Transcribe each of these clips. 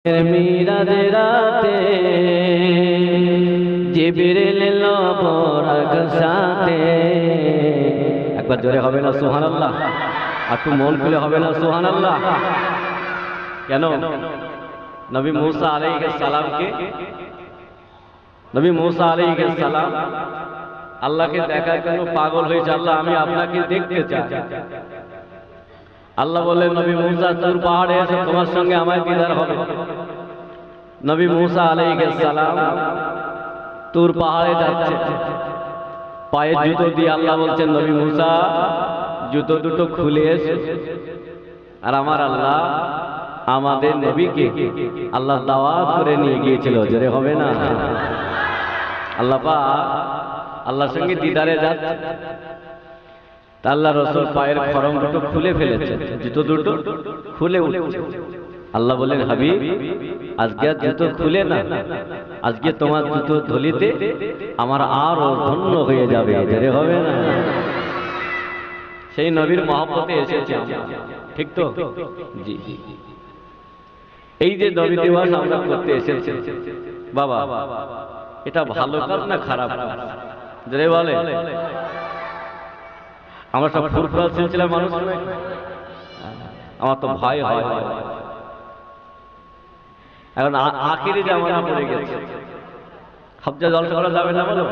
মিরাজে রাতে জিবরিল এলো বরাক সাথে। একবার জোরে হবে না সুবহানাল্লাহ? আর একটু মন খুলে হবে না সুবহানাল্লাহ? কেন? নবী মুসা আলাইহিস সালামকে নবী মুসা আলাইহিস সালাম আল্লাহকে দেখার জন্য পাগল হয়েছে। আল্লাহ, আমি আপনাকে দেখতে চাই। আল্লাহ বললেন, নবী মুসা তুর পাহাড়ে এসে তোমার সঙ্গে আমার দিদার হবে। নবী মুসা আলাইহিস সালাম তুর পাহাড়ে যাচ্ছে, পায়ে জুতো দিয়ে আল্লাহ বলছেন, নবী মুসা জুতো দুটো খুলে এসো। আর আমার আল্লাহ আমাদের নবীকে আল্লাহ দাওয়াত করে নিয়ে গিয়েছিল। জোরে হবে না? আল্লাহ পাক আল্লাহর সঙ্গে দিদারে যাচ্ছে, আল্লাহ রসুল পায়ের খরম দুটো খুলে ফেলেছে, জুতো দুটো খুলে উঠছে। আল্লাহ বলেন, হাবিব, আজকে জুতো খুলে না, আজকে তোমার জুতো ধুলিতে আমার আরো ধন্য হয়ে যাবে। জোরে হবে না? সেই নবীর মহব্বতে এসেছে, ঠিক তো? জি, এই যে নবী দিবস আমরা করতে এসেছি, বাবা এটা ভালো কাজ না খারাপ কাজ? জোরে বলে। আমরা সব ফুরফুরা সিলসিলার মানুষ, আমার তো ভয় হয়। এখন আখিরি জামানা পড়ে গেছে, সবচেয়ে জলসা করা যাবে না বলো?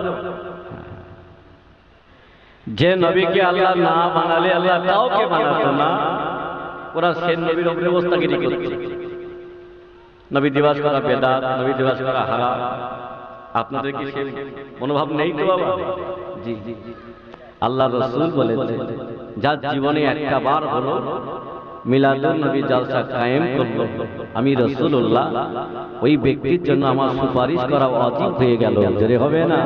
যে নবীকে আল্লাহ না বানালে আল্লাহ কাউকে বানাতো না, ওরা সে নবীর উপরে অবস্থাগিরি করছে। নবী দিবস করা বেদাত, নবী দিবস করা হারাম। আপনাদের কি সে মনোভাব নেই তো বাবা? জি জি জি। আল্লাহ রসুল বলেছে, যার জীবনে একটা বার হলো মিলাদুন নবী জালসা কায়েম করলো, আমি রাসূলুল্লাহ ওই ব্যক্তির জন্য আমার সুপারিশ করা ওয়াজিব হয়ে গেল। জোরে হবে না?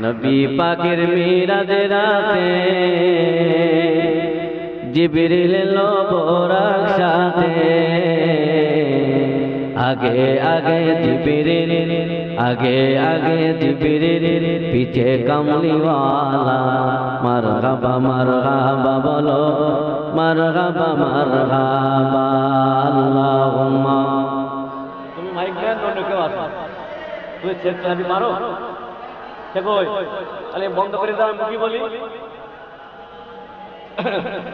নবী পাকের মিরাজে রাতে জিবরিল এলো বরাক সাথে। আগে আগে জিবরিল, আগে আগে জিবরিল, পিছে কামলিওয়ালা। মারহাবা মারহাবা বলো, মারহাবা মারহাবা। আল্লাহুম্মা। তুমি মাইক দেন, অন্য কেউ আসো, তুমি ছেড়ে চাবি মারো। তাহলে বন্ধ করে দাও, আমি কি বলি?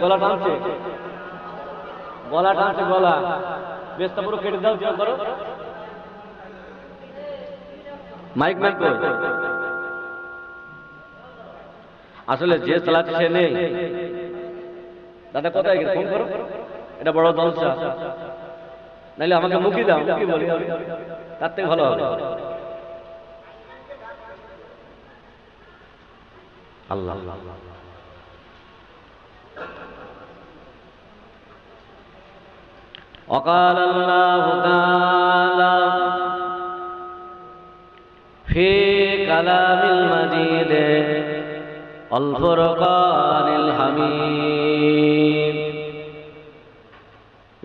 গলা টানছে, গলা টানছে, গলা বেশটা পুরো কেটে দাও, যা করো। মাইক মাইক কই? আসলে যে চালাচ্ছে সে নেই। দাদা কোথায় গেছে? ফোন করো, এটা বড় জলসা। নাইলে আমাকে মুখি দাও, মুখি বলি, তার থেকে ভালো হবে। আল্লাহ وقال الله تعالى في كلام المجيد الفرقان الحميد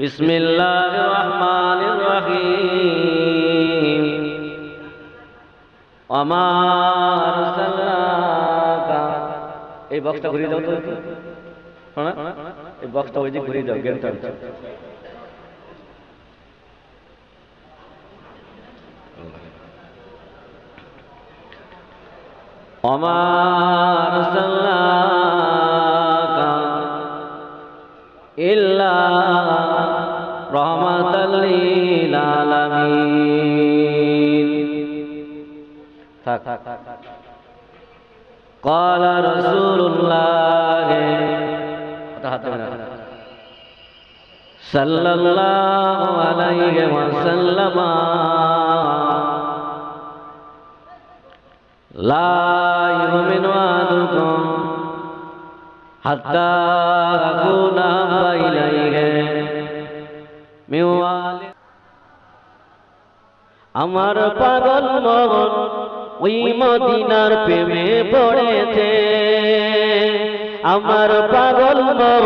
بسم الله الرحمن الرحيم وما أرسلناك। এই বক্সটা ঘুরিয়ে দাও তো, এই বক্সটা ওই যে ঘুরিয়ে দাও, গেমটা। وما أرسلناك إلا رحمة للعالمين। قال رسول الله صلى الله عليه وسلم لا يؤمن أحدكم حتى أكون أحب إليه من والده। আমার পাগল মন ওই মদিনার প্রেমে পড়েছে। আমার পাগল মন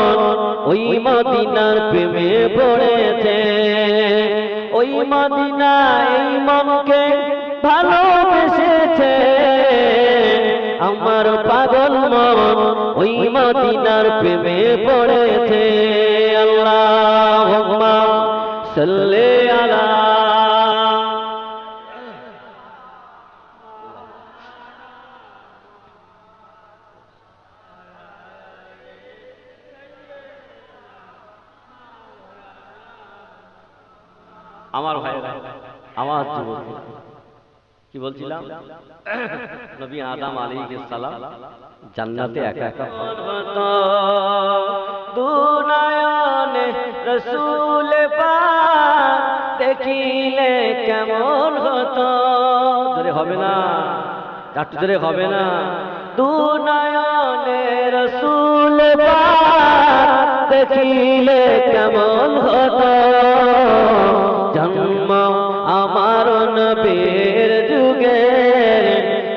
ওই মদিনার প্রেমে পড়েছে। ওই মদিনা এই মনকে ভালোবেসেছে। আমার পাগল মন ওই মদিনার প্রেমে পড়েছে। আল্লাহুম্মা সাল্লি আলা আমার ভাইরা আমার যুবক কি বলছিলাম নবী আদম আলাইহিস সালাম জান্নাতে একা একা দুনয়নে রাসূল পাক দেখিলে কেমন হতো জোরে হবে না একটু জোরে হবে না দুনয়নে রাসূল পাক দেখিলে কেমন হতো জন্ম আমার নবীর যুগে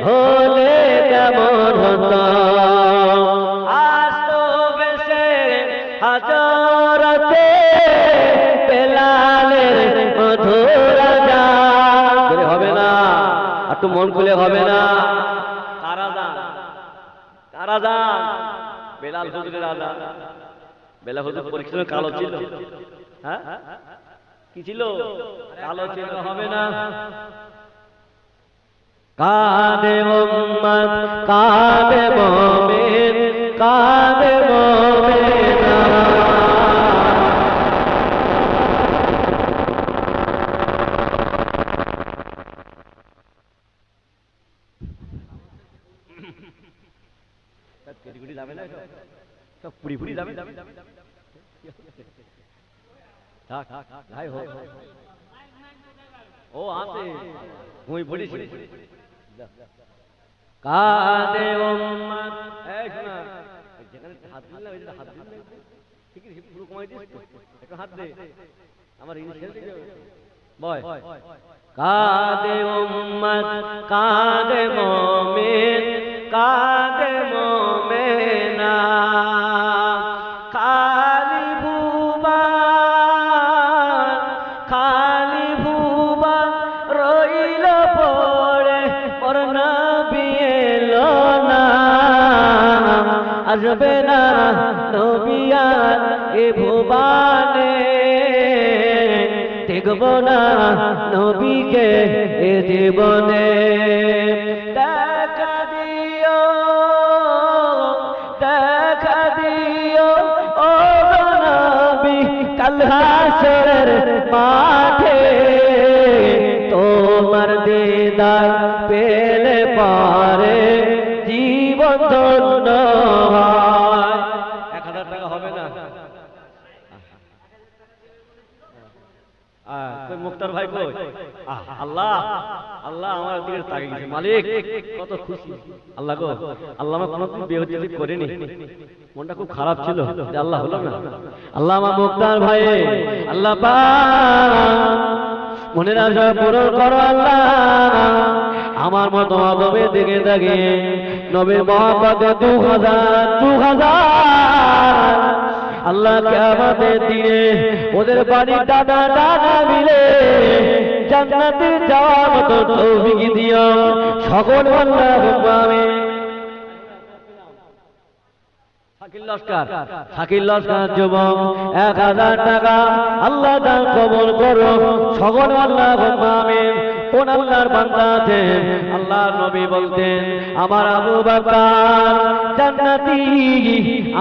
হলে কেমন হতো আজ তো বেশে হাজরতে বেলালের মধুর আযান হবে না একটু মন খুলে হবে না কারা যান বেলাল হুজুরের আযান বেলাল হুজুর পরীক্ষা কালো ছিল হ্যাঁ কি ছিল কালো ছিল হবে না কাঁদে উম্মত কাঁদে মুমিন কাঁদে মুমিনা কেডিগুড়ি যাবে না সব পুরি পুরি যাবে থাক যাই হোক ও আছে মুই বলিছি কাঁদে উম্মত এই শোনা যেখানে হাত দিলে ওই হাত দিলে ঠিক আছে পুরো কমাই দিস একটু হাত দে আমার ইনিশিয়াল দিকে বয় কাঁদে উম্মত কাঁদে মুমিন কাঁদে মুমিনা আসবে না নবিয়ার এ ভুবনে দেখব না নবীকে এ জীবনে দেখা দিও ও নবী কাল হাসরের মাঠে তোমার দিদার পেলে পারে জীবন ধন্য হয় 1000 টাকা হবে না কই মুক্তার ভাই কই আল্লাহ আল্লাহ আমার দিকে তাকিয়ে গেছে মালিক কত খুশি আল্লাহ গো আল্লাহ আমার কোনোদিন বেহুদি করেনি মনটা খুব খারাপ ছিল যে আল্লাহ হলো না আল্লাহ আমার মুক্তার ভাই আল্লাহ পাক মনের আশা পূরণ করো আল্লাহ আমার মতো আদমের দিকে তাকিয়ে নবীর মহব্বতে 2000 আল্লাহ কিয়ামতের দিনে ওদের বাড়ি দাদা দাদা মিলে জান্নাতে যাওয়ার মতো তৌফিক দিও সকল আল্লাহুম্মা আমিন শাকিল লস্কর যুবক 1000 টাকা আল্লাহ দান কবুল করো সকল আল্লাহুম্মা আমিন কোন আল্লাহর বান্দা আছেন আল্লাহর নবী বলতেন আমার আবু বকর জান্নাতি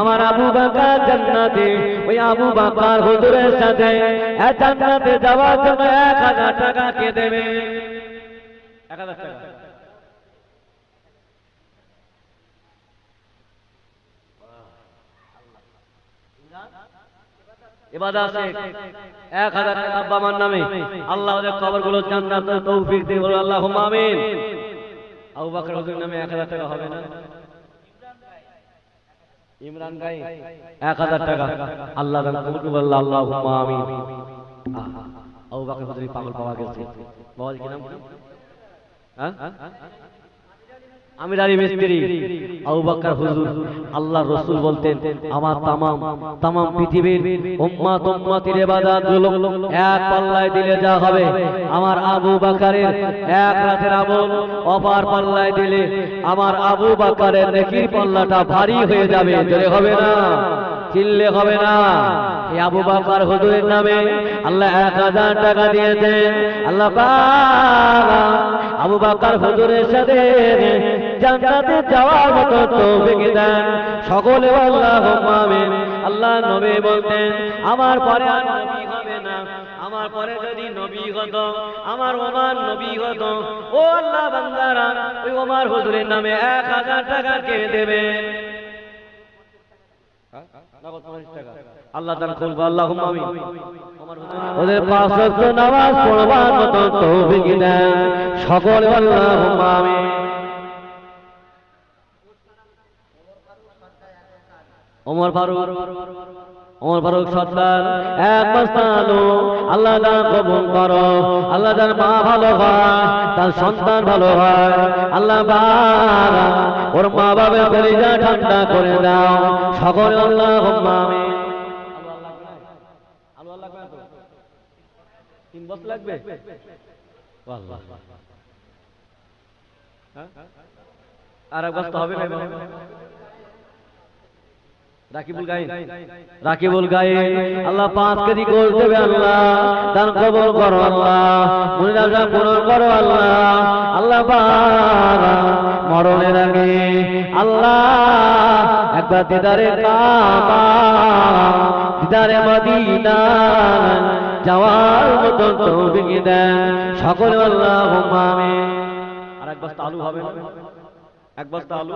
আমার আবু বকর জান্নাতি ওই আবু বকর হুজুরের সাথে জান্নাতে যাওয়ার জন্য 1000 টাকা কে দেবে 1000 টাকা ইবাদত আছে 1000 টাকা আব্বা আমার নামে আল্লাহ ওদের কবরগুলো জান্নাতের তৌফিক দিয়ে বলো আল্লাহুম্মা আমিন আবু বকর হুজুর নামে 1000 টাকা হবে না ইমরান ভাই 1000 টাকা আল্লাহ দান কবুল করুন আল্লাহুম্মা আমিন আবু বকর হুজুর পাগল পাওয়া গেছে বল কি নাম হ্যাঁ আমির আলী মিস্ত্রি আবু বকর হুজুর আল্লাহর রাসূল বলতেন আমার তামাম পৃথিবীর উম্মতের ইবাদতগুলো এক পাল্লায় দিলে যা হবে আমার আবু বকরের এক রাতের আমল অপার পাল্লায় দিলে আমার আবু বকরের নেকির পাল্লাটা ভারী হয়ে যাবে জোরে হবে না চিনলে হবে না। এই আবু বকর হুজুরের নামে আল্লাহ 1000 টাকা দিয়েছেন। আল্লাহ পাক আবু বকর হুজুরের সাথে জান্নাতে যাওয়ার মতো তৌফিক দেন সকলে আল্লাহুম্মা আমিন। আল্লাহ নবী বলতেন আমার পরে আর নবী হবে না, আমার পরে যদি নবী হতো আমার ওমর নবী হতো। ও আল্লাহ বান্দারা ওই ওমর হুজুরের নামে 1000 টাকা কে দেবে? আল্লাহ তাআলা খুলবা আল্লাহুম্মা আমিন। ওদের 5 ওয়াক্ত নামাজ পড়বার মতো তৌফিক দেন সকলে আল্লাহুম্মা আমিন। ওমর ফারুক সর্দার 1 বস্তা আলু আল্লাহ তাআলা কবুল করো। আল্লাহ তার মা ভালো হয়, তার সন্তান ভালো হয়। আল্লাহ পাক ওর মা বাবার কলিজা ঠান্ডা করে দাও সকলে আল্লাহুম্মা আমিন। আলু লাগবে তো 3 বস্তা লাগবে। আল্লাহ আর 1 বস্তা হবে না। রাকিবুল গায়েন আল্লাহ 5 কেজি গোল দেবে আল্লাহ দান কবুল করো আল্লাহ, মুনিরাজা পূরণ করো আল্লাহ। আল্লাহ পাক মরণের আগে আল্লাহ একবার দিদারে কাবা দিদারে মদিনা যাওয়ার মতো তৌফিক দেন সকলে আল্লাহুম্মা আমিন। আর 1 বস্তা আলু হবে না? 1 বস্তা আলু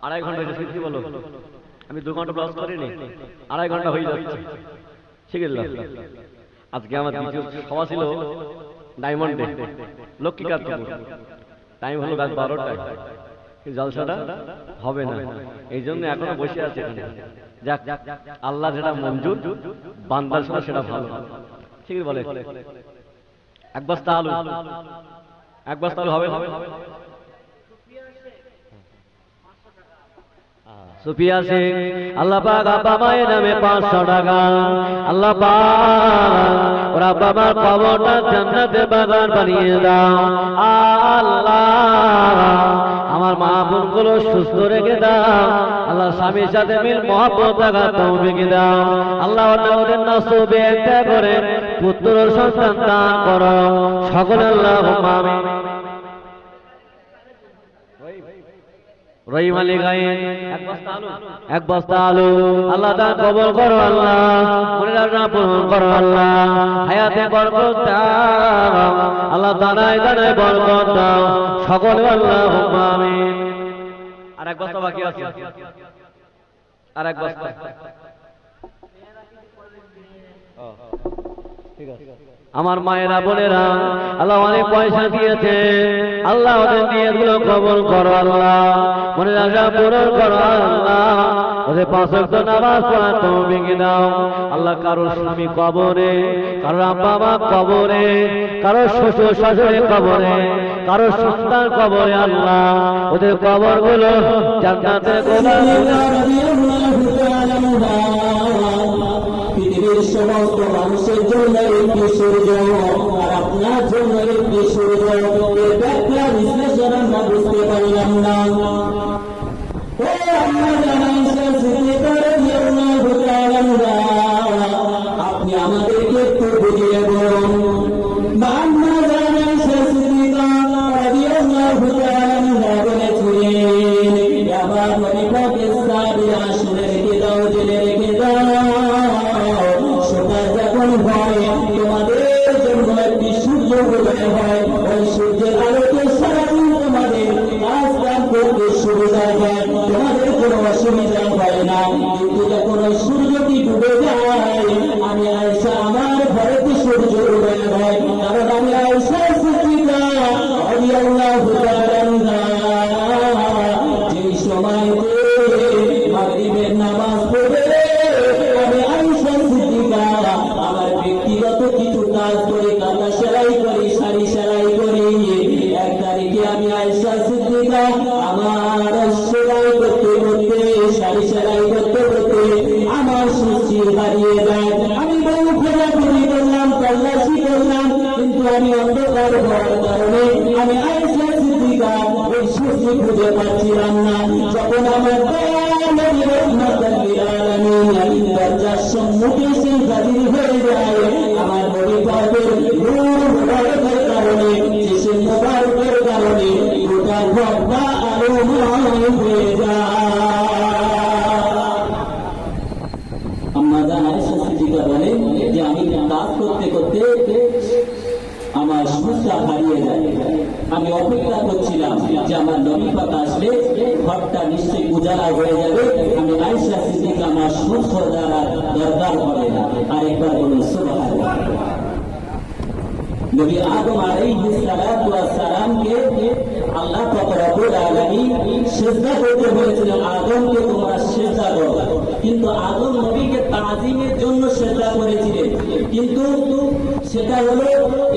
আড়াই ঘন্টা হয়েছে সত্যি বলো, আমি 2 ঘন্টা প্লাস করিনি, 2.5 ঘন্টা হয়ে যাচ্ছে। ঠিক আছে আজকে আমার দ্বিতীয় সভা ছিল ডায়মন্ডে লক্ষ্মীকান্তপুর, টাইম হলো রাত 12টায়, জলসাটা হবে না এই জন্য এখনো বসে আছে এখানে। যাক আল্লাহ যেটা মঞ্জুর বান্দার সাথে সেটা ভালো। ঠিক আছে বলে 1 বস্তা আলু 1 বস্তা আলু হবে। সুফিয়া সিং আল্লাহ পাক আব্বা মায়ের নামে 500 টাকা। আল্লাহ পাক ওর আব্বা মার কবরটা জান্নাতের বাগান বানিয়ে দাও আল্লাহ। আমার মা বোনগুলো সুস্থ রেখে দাও আল্লাহ, স্বামীর সাথে মিল মহব্বত রাখা তৌফিক দাও আল্লাহ। ওদের নসিবে একটা করে পুত্র সন্তান দান করো সকলে আল্লাহুম্মা আমিন। রহিম আলী গায়েন 1 বস্তা আলু আল্লাহ দান কবুল করো আল্লাহ, মুনিরাজা পূরণ করো আল্লাহ। হায়াতে বরকত দাও আল্লাহ, দানায় দানায় বরকত দাও সকলে আল্লাহুম্মা আমিন। আর 1 বস্তা বাকি আছে, আর 1 বস্তা ঠিক আছে। আমার মায়েরা বোনেরা আল্লাহ অনেক পয়সা দিয়েছে আল্লাহ, ওদের নিয়তগুলো কবুল করো আল্লাহ, মুনিরাজা পূরণ করো আল্লাহ। ওদের 5 ওয়াক্ত নামাজ পড়ার তৌফিক দাও আল্লাহ। কারো স্বামী কবরে, কারো আব্বা মা কবরে, কারো শ্বশুর শাশুড়ি কবরে, কারো সন্তান কবরে আল্লাহ, ওদের কবরগুলো জান্নাতে পৃথিবীর সমস্ত মানুষের জন্য একটি সূর্য আর আপনার জন্য একটি সূর্য, এর ব্যাখ্যা বিশ্লেষণ আমরা বুঝতে পারলাম না। আপনি আমাদেরকে একটু বুঝিয়ে বলুন। আমি বহু খোঁজাখুঁজি করলাম, তল্লাশি করলাম, কিন্তু আমি অন্ধকার খুঁজে খুঁজে পাচ্ছিলাম না। যখন আমার নবী রহমাতুল লিল আলামিন দরজার সম্মুখে এসে হাজির হয়ে যায়, আমার নবী পাকের নূর মুবারকের কারণে, জিসম মুবারকের কারণে গোটা ঘরটা আলোময় হয়ে যায়। আম্মা জান আয়েশা সিদ্দিকা বলেন যে আমি কাজ করতে করতে আমার সমস্যা হারিয়ে যায়। আমি অপেক্ষা করছিলাম যে আমার নবী পাক আসলে ঘরটা নিশ্চয়ই উজালা হয়ে যাবে। আমি আয়েশা সিদ্দিকা আমার সমস্যা দ্বারা দরকার হবে না। আরেকবার বলুন সুবহানাল্লাহ। নবী আদম আলাইহিস সালাতু ওয়াস সালামকে আল্লাহ পাক রব্বুল আলামিন সিজদা করতে বলেছিলেন, আদমকে তোমরা সিজদা করো। কিন্তু আদম নবীকে তাজিমের জন্য সিজদা করেছিলেন, কিন্তু সেটা হলো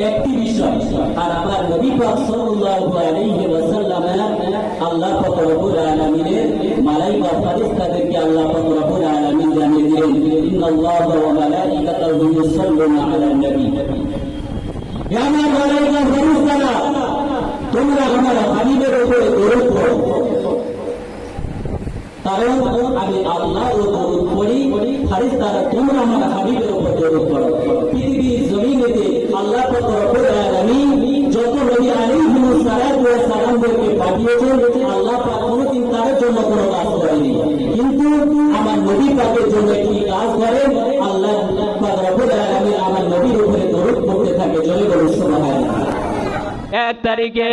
একটি বিষয়। আর আমার নবী পাক সাল্লাল্লাহু আলাইহি ওয়াসাল্লাম আল্লাহ পাক রব্বুল আলামিনের মালায়েকা ফেরেশতাদেরকে আল্লাহ পাক রব্বুল আলামিন জানিয়ে দিলেন, ইন্নাল্লাহা ওয়া মালায়েকাতাহু ইউসাল্লুনা আলান নবী। আমার মালায়েকা ফেরেশতারা তোমরা আমার হাবিবের উপরে দরুদ পড়ো। কারণ আমি আল্লাহ ও দরুদ পড়ি, ফেরেশতারা তোমরা আমার হাবিবের উপরে দরুদ পড়ো। পৃথিবীর জমিনেতে আল্লাহ পাক রব্বুল আলামিন যত নবী আলাইহিস সালাতু ওয়াস সালামদেরকে পাঠিয়েছেন, আল্লাহ পাক কোনোদিন তাদের জন্য কোনো কাজ করেনি। কিন্তু আমার নবী পাকের জন্য কি কাজ করেন? আল্লাহ পাক রব্বুল আলামিন আমার নবীর উপরে দরুদ পড়তে থাকে। জয় বলুন সুবহানাল্লাহ। এক তারিখে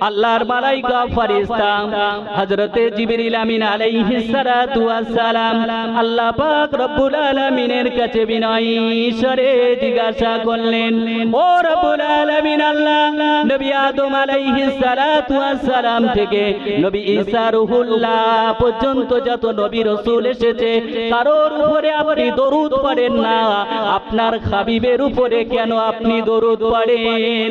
আল্লাহর মালাইকা ফেরেশতা হযরতে জিবরিল আমিন আলাইহিস সালাতু ওয়াস সালাম আল্লাহ পাক রব্বুল আলামিনের কাছে বিনয়ী স্বরে জিজ্ঞাসা করলেন, ও রব্বুল আলামিন, আল্লাহ নবী আদম আলাইহিস সালাতু ওয়াস সালাম থেকে নবী ঈসা রূহুল্লাহ পর্যন্ত যত নবী রাসূল এসেছে কারোর উপরে আপনি দরুদ পড়েন না, আপনার হাবিবের উপরে কেন আপনি দরুদ পড়েন?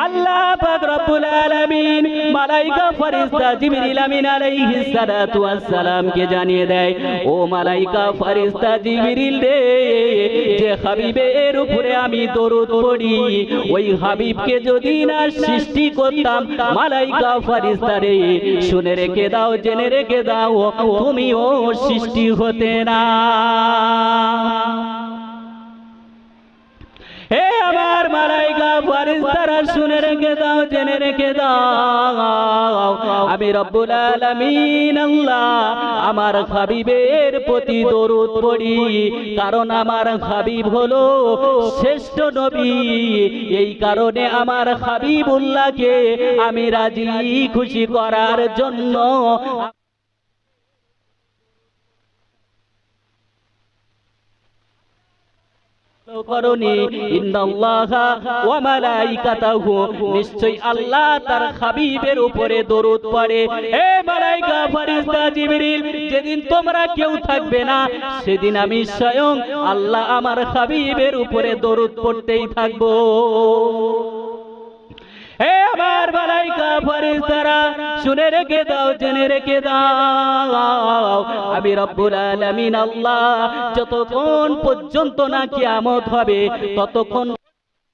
আল্লাহ পাক রব্বুল আলামিন মালায়েকা ফেরেশতা জিবরিল আমিন আলাইহিস সালাতু ওয়াস সালামকে জানিয়ে দেয়, ও মালায়েকা ফেরেশতা জিবরিল রে, যে হাবিবের উপরে আমি দরুদ পড়ি ওই হাবিবকে যদি না সৃষ্টি করতাম, মালায়েকা ফেরেশতা রে শুনে রেখে দাও, জেনে রেখে দাও, তুমিও সৃষ্টি হতে না। হে আমার মালায়েকা ফেরেশতারা শুনে রেখে দাও, জেনে রেখে দাও, আমি রব্বুল আলামিন আল্লাহ আমার হাবিবের প্রতি দরুদ পড়ি, কারণ আমার হাবিব হলো শ্রেষ্ঠ নবী। এই কারণে আমার হাবিবুল্লাহকে আমি রাজি খুশি করার জন্য নিশ্চয় আল্লাহ তার হাবিবের উপরে দরুদ পড়ে। হে মালায়েকা ফেরেশতা জিবরিল, যেদিন তোমরা কেউ থাকবে না সেদিন আমি স্বয়ং আল্লাহ আমার হাবিবের উপরে দরুদ পড়তেই থাকবো। হে আমার মালায়েকা ফেরেশতারা শুনে রেখে দাও, জেনে রেখে দাও, আমি রব্বুল আলামিন আল্লাহ যতক্ষণ পর্যন্ত না কিয়ামত হবে ততক্ষণ